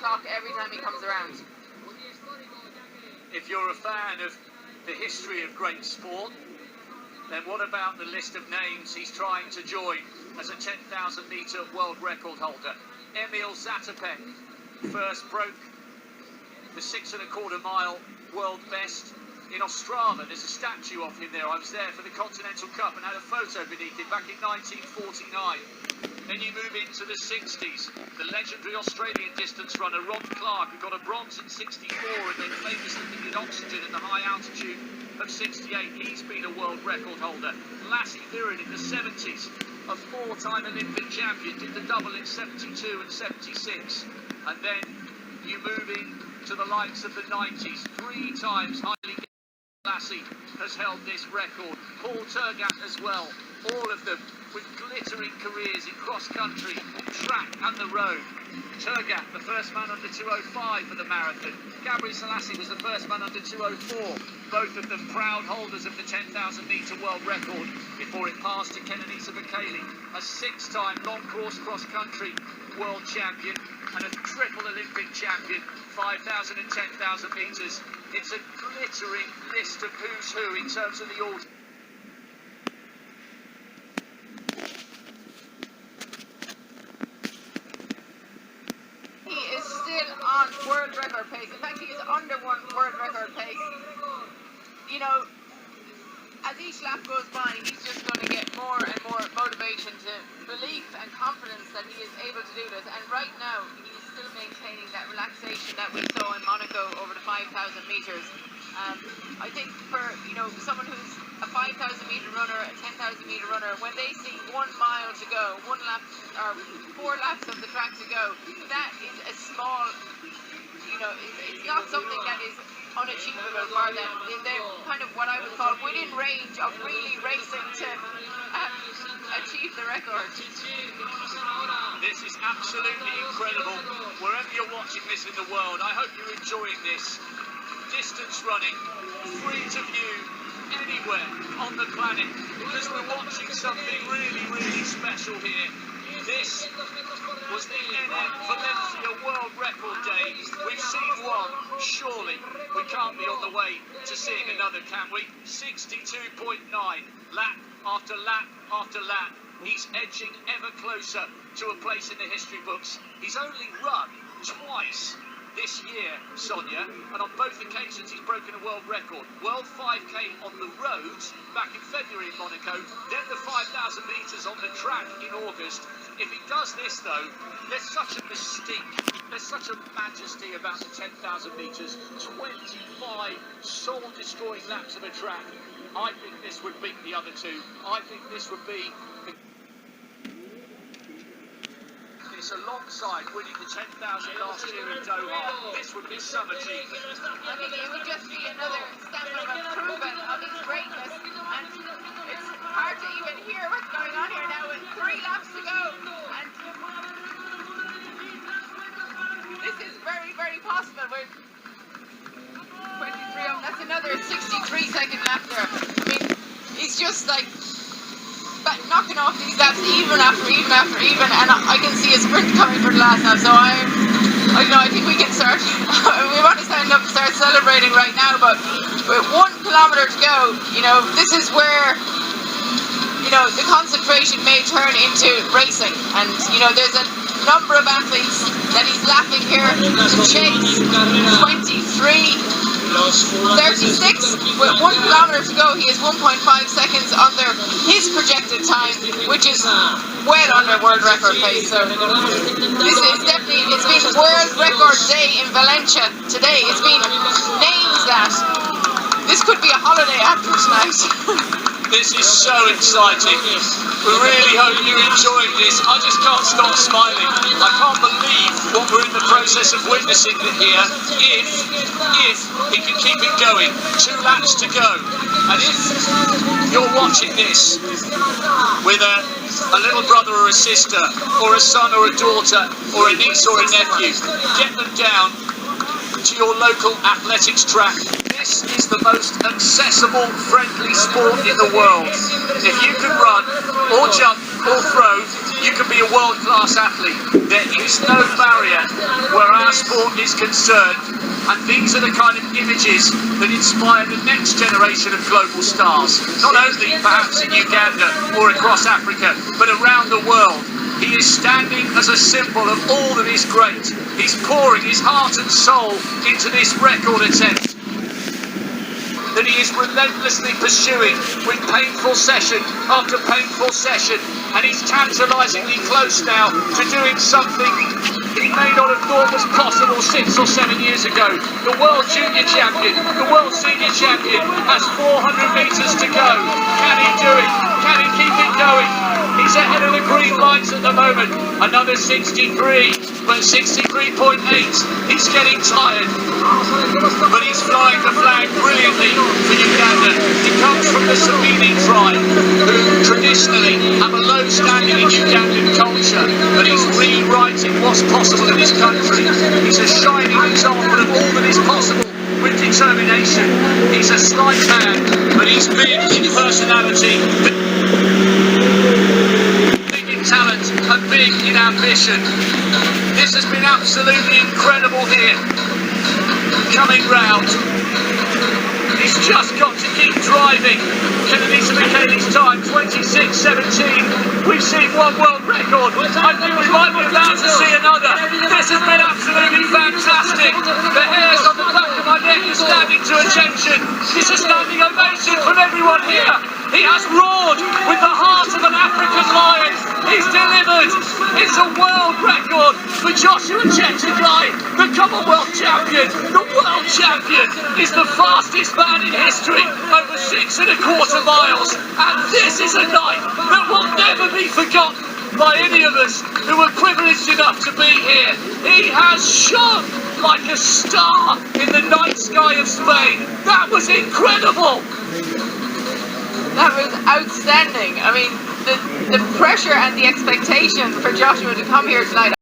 clock every time he comes around. If you're a fan of the history of great sport, then what about the list of names he's trying to join as a 10,000 metre world record holder? Emil Zatopek first broke the 6.25 mile world best in Ostrava. There's a statue of him there. I was there for the Continental Cup and had a photo beneath it back in 1949. Then you move into the 60s. The legendary Australian distance runner Ron Clark, who got a bronze in 64 and then famously needed oxygen at the high altitude of 68. He's been a world record holder. Lassie Viren in the 70s, a four-time Olympic champion, did the double in 72 and 76. And then you move in to the likes of the 90s. Three times highly Lassie has held this record. Paul Turgat as well. All of them with glittering careers in cross-country, track and the road. Turgat, the first man under 2:05 for the marathon. Gabriel Selassie was the first man under 2:04. Both of them proud holders of the 10,000 metre world record before it passed to Kenenisa Bekele, a six-time long course cross-country world champion and a triple Olympic champion, 5,000 and 10,000 metres. It's a glittering list of who's who in terms of the order. On world record pace. In fact, he is under one world record pace. You know, as each lap goes by, he's just going to get more and more motivation to belief and confidence that he is able to do this. And right now, he's still maintaining that relaxation that we saw in Monaco over the 5,000 metres. I think for, you know, someone who's a 5,000 metre runner, a 10,000 metre runner, when they see 1 mile to go, 1 lap or 4 laps of the track to go, that is a small, you know, it's not something that is unachievable for them. They're kind of what I would call within range of really racing to achieve the record. This is absolutely incredible. Wherever you're watching this in the world, I hope you're enjoying this. Distance running, free to view anywhere on the planet, because we're watching something really, really special here. This was the NM Valencia World Record Day. We've seen one, surely we can't be on the way to seeing another, can we? 62.9, lap after lap after lap. He's edging ever closer to a place in the history books. He's only run twice this year, Sonia, and on both occasions he's broken a world record. World 5K on the roads back in February in Monaco, then the 5,000 metres on the track in August. If he does this though, there's such a mystique, there's such a majesty about the 10,000 metres, 25 soul-destroying laps of a track. I think this would beat the other two. I think this would be alongside winning the 10,000 last year in Doha. This would be some achievement. I mean, it would just be another step of improvement of his greatness, and it's hard to even hear what's going on here now with 3 laps to go, and this is very, very possible. We're 23 on, that's another 63-second lap there. I mean, he's just like knocking off these laps even after even after even, and I can see a sprint coming for the last lap, so I think we can start we want to stand up and start celebrating right now, but with 1 kilometre to go, you know, this is where, you know, the concentration may turn into racing, and, you know, there's a number of athletes that he's lapping here to chase. 23 36, with 1 kilometre to go, he is 1.5 seconds under his projected time, which is well under world record pace. So this is definitely, it's been world record day in Valencia today. It's been named that. This could be a holiday after tonight. This is so exciting. We really hope you're enjoying this. I just can't stop smiling. I can't believe what we're in the process of witnessing here. If he can keep it going, 2 laps to go. And if you're watching this with a little brother or a sister, or a son or a daughter, or a niece or a nephew, get them down to your local athletics track. This is the most accessible, friendly sport in the world. If you can run, or jump, or throw, You can be a world-class athlete. There is no barrier where our sport is concerned. And these are the kind of images that inspire the next generation of global stars. Not only perhaps in Uganda or across Africa, but around the world. He is standing as a symbol of all that is great. He's pouring his heart and soul into this record attempt that he is relentlessly pursuing with painful session after painful session, and he's tantalisingly close now to doing something he may not have thought was possible 6 or 7 years ago. The world junior champion, the world senior champion has 400 metres to go. Can he do it? Can he keep it going? He's ahead of the green lights at the moment. Another 63, but 63.8. He's getting tired, but he's flying the flag brilliantly for Uganda. He comes from the Sabini tribe, who traditionally have a low standing in Ugandan culture, but he's rewriting what's possible in this country. He's a shining example of all that is possible with determination. He's a slight man, but he's big in personality, big in talent, and big in ambition. This has been absolutely incredible here. Coming round, he's just got to keep driving. Kennedy Cheptegei's time, 26:17. We've seen one world record. I think we might be about to see another. This has been absolutely fantastic. The hairs on the back of my neck are standing to attention. This is a standing ovation from everyone here. He has roared with the heart of an African lion. He's delivered. It's a world record for Joshua Cheptegei, the Commonwealth champion. The world champion is the fastest man in history, over 6.25 miles. And this is a night that will never be forgotten by any of us who were privileged enough to be here. He has shone like a star in the night sky of Spain. That was incredible. That was outstanding. I mean, the pressure and the expectation for Joshua to come here tonight.